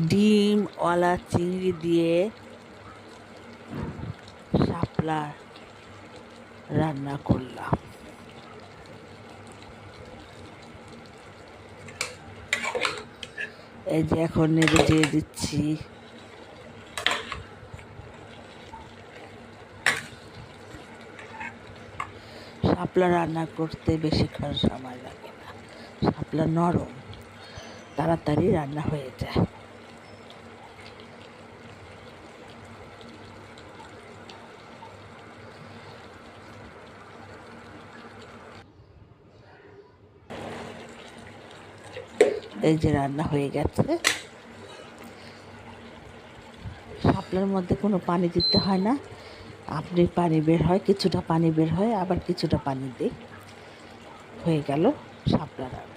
ডিমওয়ালা চিংড়ি দিয়ে শাপলা রান্না করলাম। এই যে এখন নেড়ে দিয়ে দিচ্ছি। শাপলা রান্না করতে বেশিক্ষণ সময় লাগে না, শাপলা নরম, তাড়াতাড়ি রান্না হয়ে যায়। এই যে রান্না হয়ে গেছে। শাপলার মধ্যে কোনো পানি দিতে হয় না, আপনি পানি বের হয়, কিছুটা পানি বের হয়, আবার কিছুটা পানি দিই, হয়ে গেল শাপলা রান্না।